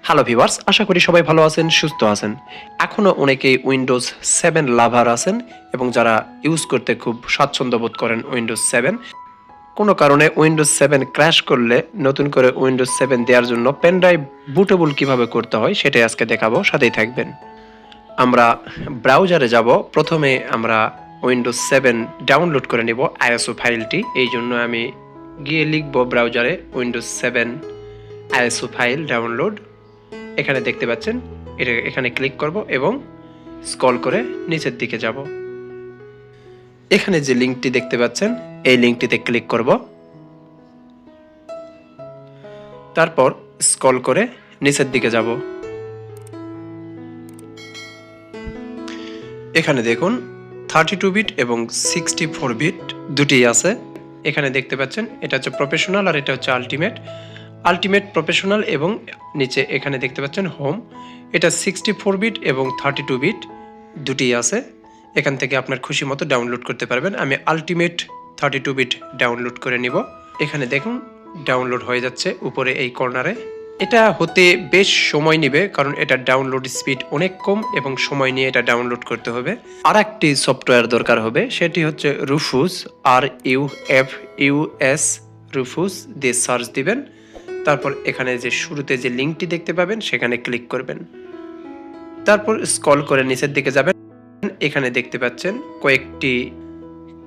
Hello viewers, আশা করি সবাই ভালো আছেন, সুস্থ আছেন। এখনও অনেকেই উইন্ডোজ 7 লাভার আছেন এবং যারা ইউজ করতে খুব স্বাচ্ছন্দ্য বোধ করেন উইন্ডোজ 7। কোনো কারণে উইন্ডোজ 7 ক্র্যাশ করলে নতুন করে উইন্ডোজ 7 দেওয়ার জন্য পেনড্রাইভ বুটেবল কিভাবে করতে হয় সেটাই আজকে দেখাবো, সাথেই থাকবেন। আমরা ব্রাউজারে যাব। প্রথমে আমরা উইন্ডোজ 7 ডাউনলোড করে নেব আইএসও ফাইলটি। এই জন্য আমি গিয়ে লিখব ব্রাউজারে উইন্ডোজ 7 আইএসও ফাইল ডাউনলোড। এখানে দেখতে পাচ্ছেন, এখানে ক্লিক করব এবং স্ক্রল করে নিচের দিকে যাব। এখানে যে লিঙ্কটি দেখতে পাচ্ছেন এই লিঙ্কটিতে ক্লিক করব। তারপর স্ক্রল করে নিচের দিকে যাব। এখানে দেখুন 32 বিট এবং 64 বিট দুটি আছে। এখানে দেখতে পাচ্ছেন এটা হচ্ছে প্রফেশনাল আর এটা হচ্ছে আলটিমেট প্রফেশনাল, এবং নিচে এখানে দেখতে পাচ্ছেন হোম। এটা 64 বিট এবং 32 বিট দুটি আছে। এখান থেকে আপনার খুশি মতো ডাউনলোড করতে পারবেন। আমি আলটিমেট 32 বিট ডাউনলোড করে নিব। এখানে দেখুন ডাউনলোড হয়ে যাচ্ছে উপরে এই কর্নারে। এটা হতে বেশ সময় নেবে, কারণ এটা ডাউনলোড স্পিড অনেক কম এবং সময় নিয়ে এটা ডাউনলোড করতে হবে। আর একটি সফটওয়্যার দরকার হবে, সেটি হচ্ছে রুফুস, RUFUS, রুফুস দিয়ে সার্চ দিবেন। তারপর এখানে যে শুরুতে যে লিঙ্কটি দেখতে পাবেন সেখানে ক্লিক করবেন। তারপর স্ক্রল করে নিচের দিকে যাবেন। এখানে দেখতে পাচ্ছেন কয়েকটি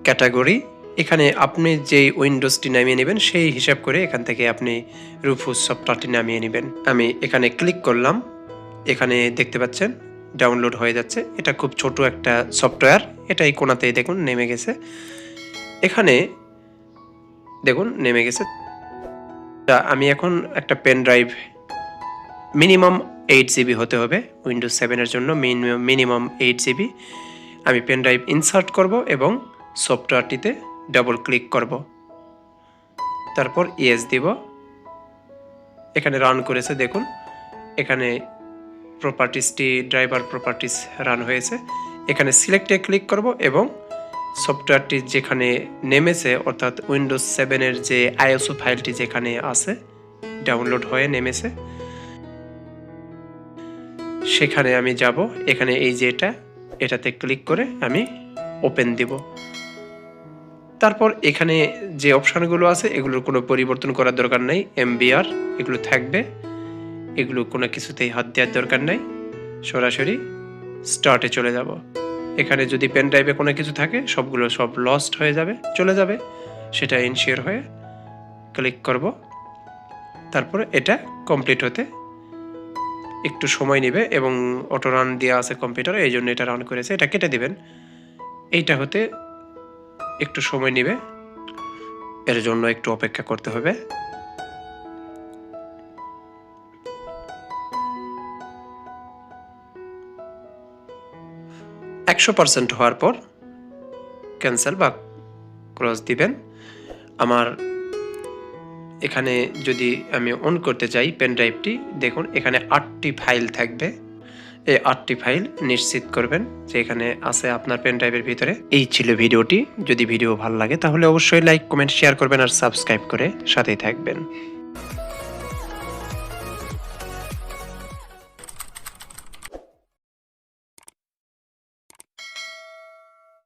ক্যাটাগরি। এখানে আপনি যেই উইন্ডোজটি নামিয়ে নেবেন সেই হিসাব করে এখান থেকে আপনি রুফুস সফটওয়্যারটি নামিয়ে নেবেন। আমি এখানে ক্লিক করলাম। এখানে দেখতে পাচ্ছেন ডাউনলোড হয়ে যাচ্ছে। এটা খুব ছোট একটা সফটওয়্যার। এটা এই কোণাতেই দেখুন নেমে গেছে। এখানে দেখুন নেমে গেছে। আমি এখন একটা পেন ড্রাইভ, মিনিমাম 8 জিবি হতে হবে উইন্ডোজ 7-এর জন্য, মিনিমাম 8 জিবি। আমি পেন ড্রাইভ ইনসার্ট করব এবং সফটওয়্যারটিতে ডাবল ক্লিক করব। তারপর ইয়েস দিব। এখানে রান করেছে দেখুন। এখানে প্রপার্টিসটি, ড্রাইভার প্রপার্টিস রান হয়েছে। এখানে সিলেক্টে ক্লিক করব এবং সফটওয়্যারটি যেখানে নেমেছে, অর্থাৎ উইন্ডোজ 7-এর যে আইএসও ফাইলটি যেখানে আছে ডাউনলোড হয়ে নেমেছে সেখানে আমি যাব। এখানে এই যে এটাতে ক্লিক করে আমি ওপেন দিব। তারপর এখানে যে অপশানগুলো আছে এগুলোর কোনো পরিবর্তন করার দরকার নেই। MBR এগুলো থাকবে, এগুলো কোনো কিছুতেই হাত দেওয়ার দরকার নেই। সরাসরি স্টার্টে চলে যাব। এখানে যদি পেন ড্রাইভে কোনো কিছু থাকে সবগুলো লস্ট হয়ে যাবে, চলে যাবে। সেটা ইনশিওর হয়ে ক্লিক করব। তারপরে এটা কমপ্লিট হতে একটু সময় নেবে এবং অটো রান দেওয়া আছে কম্পিউটারে, এই জন্য এটা রান করেছে। এটা কেটে দিবেন। এইটা হতে একটু সময় নেবে, এর জন্য একটু অপেক্ষা করতে হবে। %% হওয়ার পর ক্যান্সেল বা ক্লোজ দিবেন। আমার এখানে যদি আমি অন করতে চাই পেন ড্রাইভটি, দেখুন এখানে 8টি ফাইল থাকবে। এই 8টি ফাইল নিশ্চিত করবেন যে এখানে আছে আপনার পেন ড্রাইভের ভিতরে। এই ছিল ভিডিওটি। যদি ভিডিও ভালো লাগে তাহলে অবশ্যই লাইক, কমেন্ট, শেয়ার করবেন আর সাবস্ক্রাইব করে সাথেই থাকবেন।